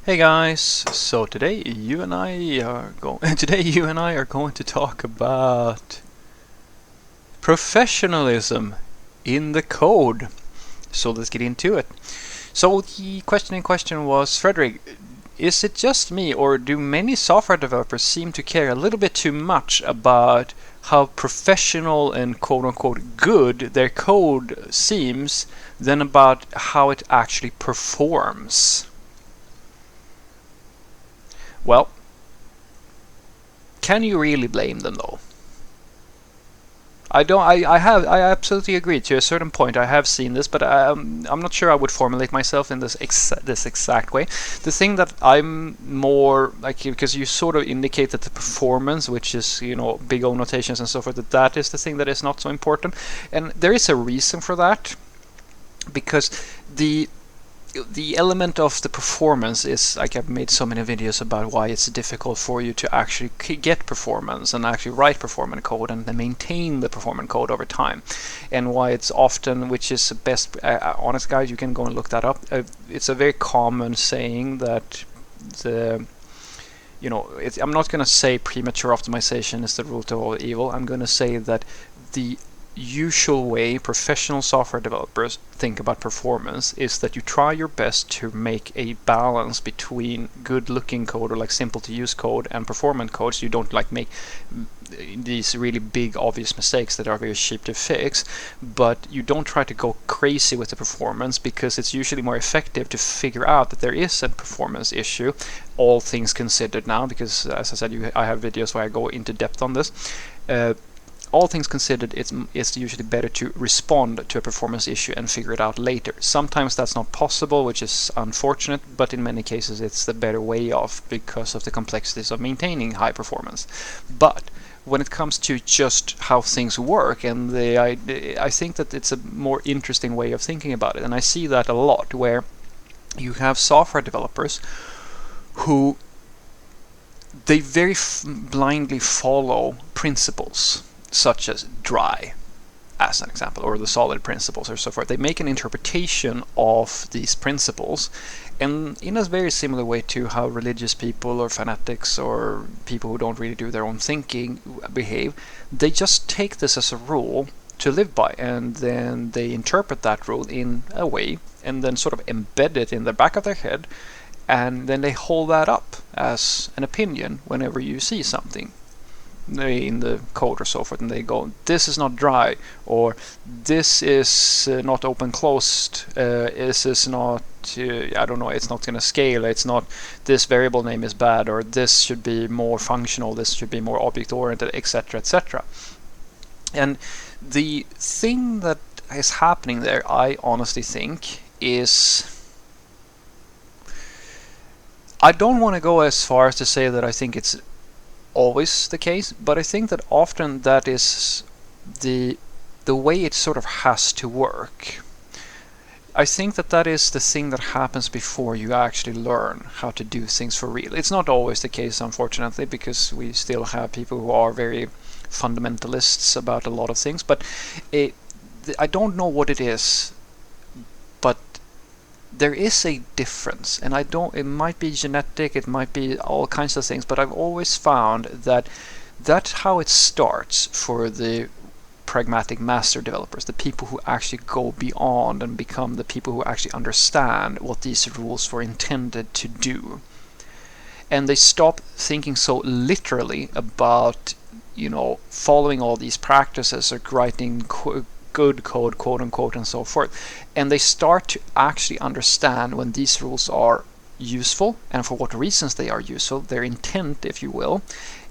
Hey guys, so today you and I are going to talk about professionalism in the code. So let's get into it. So the question in question was, Frederick, is it just me or do many software developers seem to care a little bit too much about how professional and quote unquote good their code seems than about how it actually performs? Well, can you really blame them though? I don't. I absolutely agree to a certain point. I have seen this, but I'm not sure I would formulate myself in this exact way. The thing that I'm more like, because you sort of indicate that the performance, which is big O notations and so forth, that is the thing that is not so important, and there is a reason for that, because the element of the performance is, like, I've made so many videos about why it's difficult for you to actually get performance and actually write performant code and then maintain the performant code over time, and why it's often, which is the best, honest guys, you can go and look that up. It's a very common saying that I'm not going to say premature optimization is the root of all evil. I'm going to say that the usual way professional software developers think about performance is that you try your best to make a balance between good looking code, or like simple to use code, and performant code, so you don't like make these really big obvious mistakes that are very cheap to fix, but you don't try to go crazy with the performance, because it's usually more effective to figure out that there is a performance issue, all things considered now, because as I said, I have videos where I go into depth on this. All things considered, it's usually better to respond to a performance issue and figure it out later. Sometimes that's not possible, which is unfortunate, but in many cases it's the better way off because of the complexities of maintaining high performance. But when it comes to just how things work, and I think that it's a more interesting way of thinking about it, and I see that a lot, where you have software developers who they very blindly follow principles such as dry, as an example, or the solid principles, or so forth. They make an interpretation of these principles, and in a very similar way to how religious people or fanatics or people who don't really do their own thinking behave. They just take this as a rule to live by, and then they interpret that rule in a way and then sort of embed it in the back of their head, and then they hold that up as an opinion whenever you see something in the code or so forth, and they go, this is not dry, or this is not open closed, this is not I don't know, it's not going to scale, it's not, this variable name is bad, or this should be more functional, this should be more object oriented, etc., etc. And the thing that is happening there, I honestly think, is, I don't want to go as far as to say that I think it's always the case, but I think that often that is the way it sort of has to work. I think that is the thing that happens before you actually learn how to do things for real. It's not always the case, unfortunately, because we still have people who are very fundamentalists about a lot of things, but I don't know what it is, but there is a difference, and it might be genetic, it might be all kinds of things, but I've always found that that's how it starts for the pragmatic master developers, the people who actually go beyond and become the people who actually understand what these rules were intended to do. And they stop thinking so literally about, following all these practices or writing good code, quote unquote, and so forth, and they start to actually understand when these rules are useful and for what reasons they are useful, their intent, if you will,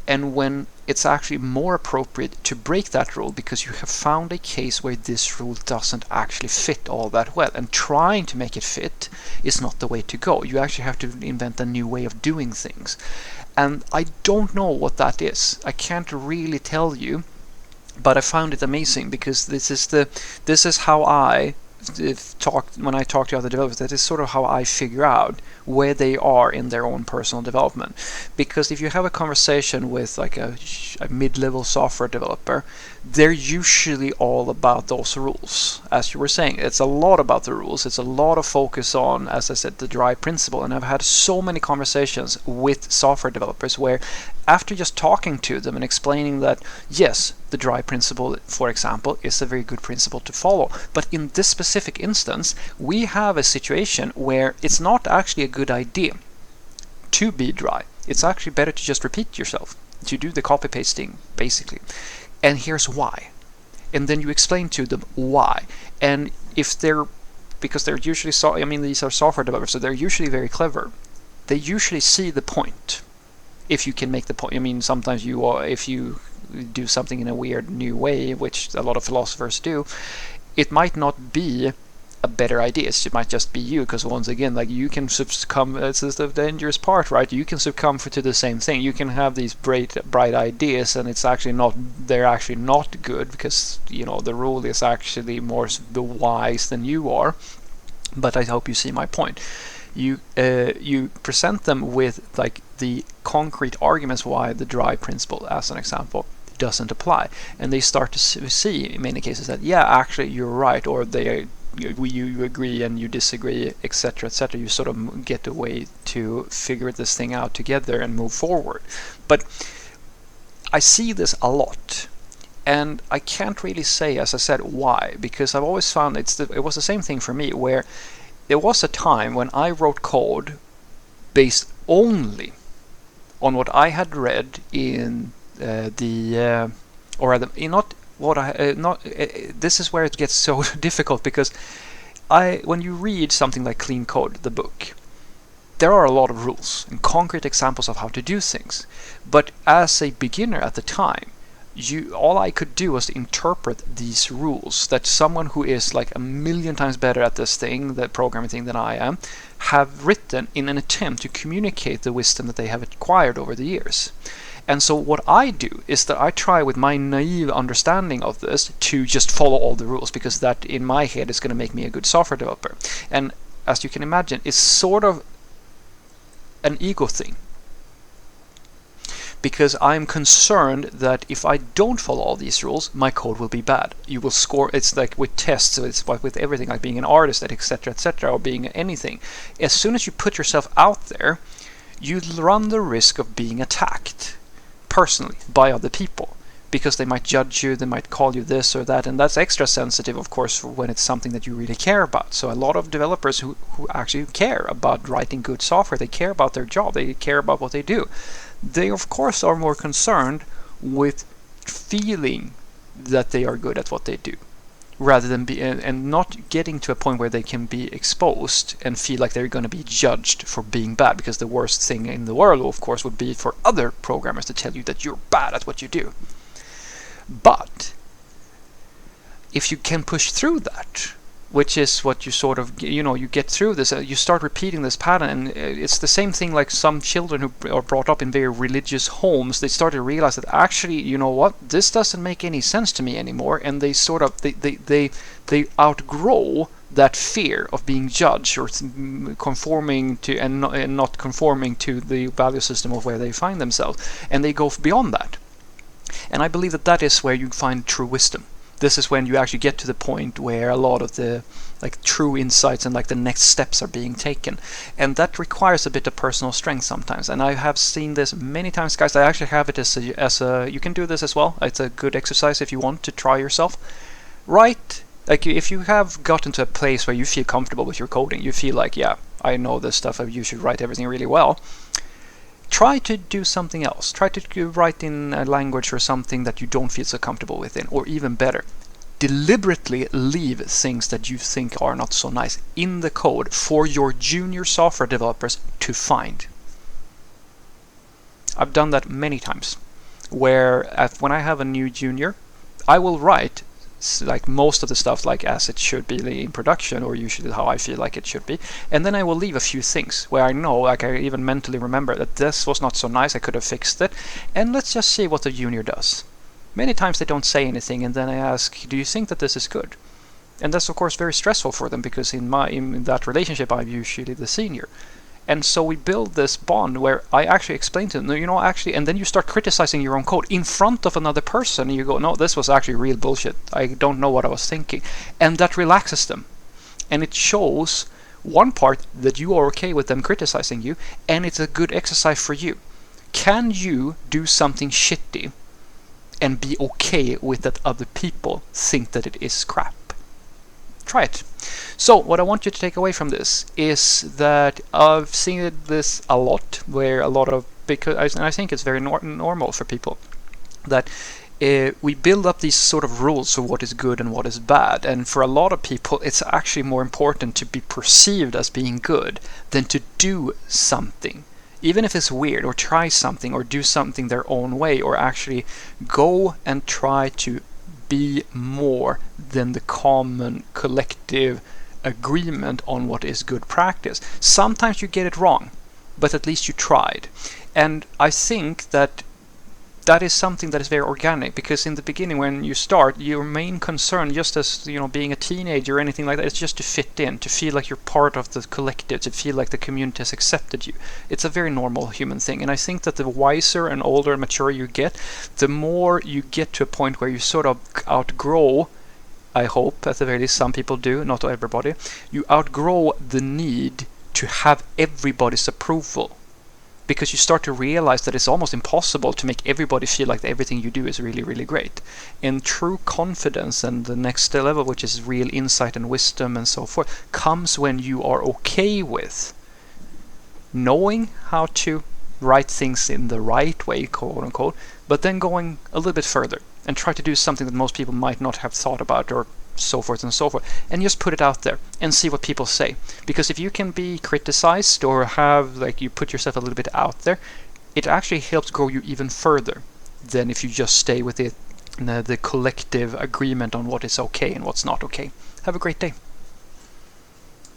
and when it's actually more appropriate to break that rule because you have found a case where this rule doesn't actually fit all that well, and trying to make it fit is not the way to go. You actually have to invent a new way of doing things, and I don't know what that is. I can't really tell you, but I found it amazing, because this is how I when I talk to other developers, that is sort of how I figure out where they are in their own personal development. Because if you have a conversation with like a mid-level software developer, they're usually all about those rules. As you were saying, it's a lot about the rules. It's a lot of focus on, as I said, the dry principle. And I've had so many conversations with software developers where, after just talking to them and explaining that, yes, the dry principle, for example, is a very good principle to follow, but in this specific instance, we have a situation where it's not actually a good idea to be dry. It's actually better to just repeat yourself, to do the copy pasting, basically. And here's why. And then you explain to them why. And if they're, because they're usually, these are software developers, so they're usually very clever. They usually see the point. If you can make the point, sometimes if you do something in a weird new way, which a lot of philosophers do, it might not be a better idea. It might just be you, because once again, like, you can succumb. It's the dangerous part, right? You can succumb to the same thing. You can have these bright ideas, and they're actually not good, because the rule is actually more the wise than you are. But I hope you see my point. You present them with like the concrete arguments why the dry principle, as an example, doesn't apply, and they start to see in many cases that, yeah, actually you're right, or you agree and you disagree, etc., etc. You sort of get a way to figure this thing out together and move forward. But I see this a lot. And I can't really say, as I said, why, because I've always found it was the same thing for me, where there was a time when I wrote code based only on what I had read in this is where it gets so difficult, because when you read something like Clean Code, the book, there are a lot of rules and concrete examples of how to do things. But as a beginner at the time, all I could do was to interpret these rules that someone who is like a million times better at this thing, the programming thing, than I am, have written in an attempt to communicate the wisdom that they have acquired over the years. And so what I do is that I try, with my naive understanding of this, to just follow all the rules, because that in my head is going to make me a good software developer. And as you can imagine, it's sort of an ego thing. Because I'm concerned that if I don't follow all these rules, my code will be bad. You will score. It's like with tests, so it's like with everything, like being an artist, etc., etc., or being anything. As soon as you put yourself out there, you run the risk of being attacked personally by other people, because they might judge you, they might call you this or that, and that's extra sensitive, of course, when it's something that you really care about. So a lot of developers who actually care about writing good software, they care about their job, they care about what they do. They, of course, are more concerned with feeling that they are good at what they do, rather than and not getting to a point where they can be exposed and feel like they're going to be judged for being bad, because the worst thing in the world, of course, would be for other programmers to tell you that you're bad at what you do. But if you can push through that, which is what you sort of, you get through this, you start repeating this pattern, and it's the same thing like some children who are brought up in very religious homes. They start to realize that actually, you know what, this doesn't make any sense to me anymore, and they sort of, they outgrow that fear of being judged or conforming to and not conforming to the value system of where they find themselves, and they go beyond that. And I believe that is where you find true wisdom. This is when you actually get to the point where a lot of the like true insights and like the next steps are being taken, and that requires a bit of personal strength sometimes. And I have seen this many times, guys. I actually have it as a you can do this as well. It's a good exercise if you want to try yourself. Write, like, if you have gotten to a place where you feel comfortable with your coding, you feel like, yeah, I know this stuff, you should write everything really well. Try to do something else. Try to write in a language or something that you don't feel so comfortable within, or even better, deliberately leave things that you think are not so nice in the code for your junior software developers to find. I've done that many times, where when I have a new junior, I will write like most of the stuff like as it should be in production, or usually how I feel like it should be, and then I will leave a few things where I know, like I even mentally remember that this was not so nice, I could have fixed it, and let's just see what the junior does. Many times they don't say anything, and then I ask, do you think that this is good? And that's of course very stressful for them, because in that relationship I'm usually the senior. And so we build this bond where I actually explain to them, actually, and then you start criticizing your own code in front of another person, and you go, no, this was actually real bullshit. I don't know what I was thinking. And that relaxes them. And it shows, one part, that you are okay with them criticizing you, and it's a good exercise for you. Can you do something shitty and be okay with that other people think that it is crap? Try it. So what I want you to take away from this is that I've seen this a lot, where a lot of, because, and I think it's very normal for people, that we build up these sort of rules of what is good and what is bad, and for a lot of people it's actually more important to be perceived as being good than to do something, even if it's weird, or try something, or do something their own way, or actually go and try to be more than the common collective agreement on what is good practice. Sometimes you get it wrong, but at least you tried. And I think that that is something that is very organic, because in the beginning, when you start, your main concern, just as being a teenager or anything like that, is just to fit in, to feel like you're part of the collective, to feel like the community has accepted you. It's a very normal human thing, and I think that the wiser and older and mature you get, the more you get to a point where you sort of outgrow, I hope at the very least some people do, not everybody, you outgrow the need to have everybody's approval. Because you start to realize that it's almost impossible to make everybody feel like everything you do is really, really great. And true confidence, and the next level, which is real insight and wisdom and so forth, comes when you are okay with knowing how to write things in the right way, quote unquote, but then going a little bit further and try to do something that most people might not have thought about, or so forth and so forth, and just put it out there and see what people say. Because if you can be criticized, or have, like, you put yourself a little bit out there, it actually helps grow you even further than if you just stay with the collective agreement on what is okay and what's not okay. Have a great day.